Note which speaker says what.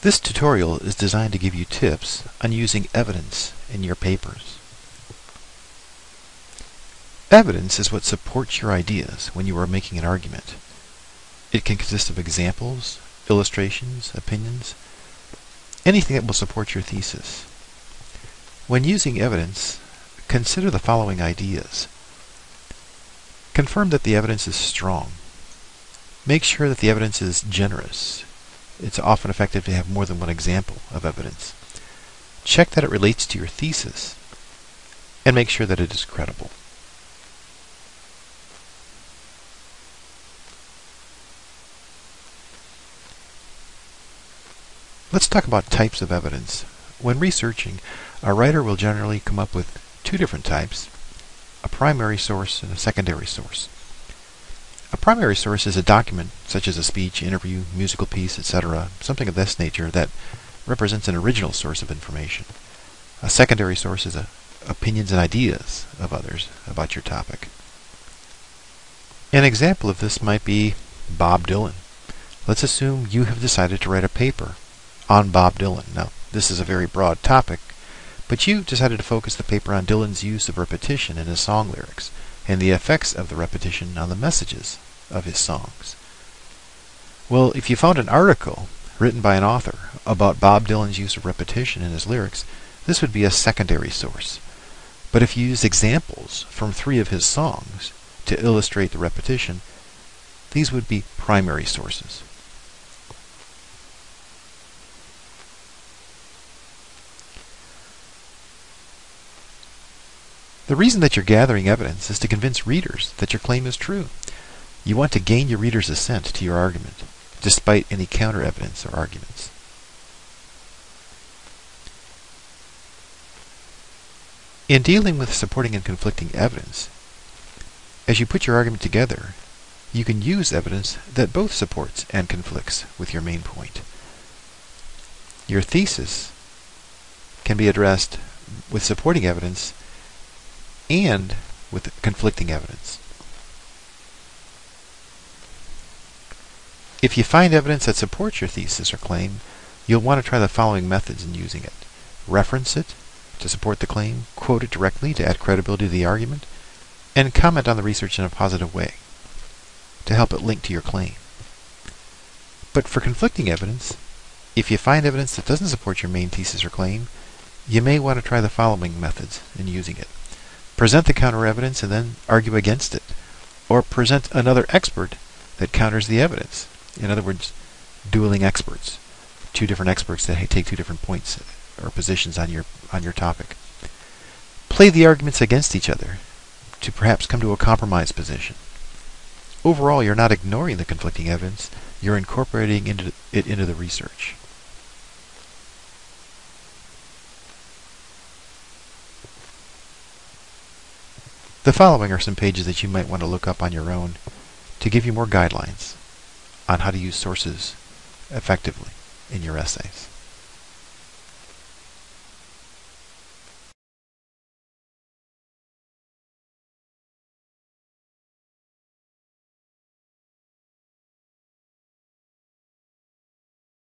Speaker 1: This tutorial is designed to give you tips on using evidence in your papers. Evidence is what supports your ideas when you are making an argument. It can consist of examples, illustrations, opinions, anything that will support your thesis. When using evidence, consider the following ideas. Confirm that the evidence is strong. Make sure that the evidence is generous. It's often effective to have more than one example of evidence. Check that it relates to your thesis, and make sure that it is credible. Let's talk about types of evidence. When researching, a writer will generally come up with two different types, a primary source and a secondary source. A primary source is a document, such as a speech, interview, musical piece, etc., something of this nature that represents an original source of information. A secondary source is opinions and ideas of others about your topic. An example of this might be Bob Dylan. Let's assume you have decided to write a paper on Bob Dylan. Now, this is a very broad topic, but you decided to focus the paper on Dylan's use of repetition in his song lyrics and the effects of the repetition on the messages of his songs. Well, if you found an article written by an author about Bob Dylan's use of repetition in his lyrics, this would be a secondary source. But if you used examples from 3 of his songs to illustrate the repetition, these would be primary sources. The reason that you're gathering evidence is to convince readers that your claim is true. You want to gain your readers' assent to your argument, despite any counter-evidence or arguments. In dealing with supporting and conflicting evidence, as you put your argument together, you can use evidence that both supports and conflicts with your main point. Your thesis can be addressed with supporting evidence and with conflicting evidence. If you find evidence that supports your thesis or claim, you'll want to try the following methods in using it. Reference it to support the claim, quote it directly to add credibility to the argument, and comment on the research in a positive way to help it link to your claim. But for conflicting evidence, if you find evidence that doesn't support your main thesis or claim, you may want to try the following methods in using it. Present the counter-evidence and then argue against it. Or present another expert that counters the evidence. In other words, dueling experts. 2 different experts that take 2 different points or positions on your topic. Play the arguments against each other to perhaps come to a compromise position. Overall, you're not ignoring the conflicting evidence, you're incorporating it into the research. The following are some pages that you might want to look up on your own to give you more guidelines on how to use sources effectively in your essays.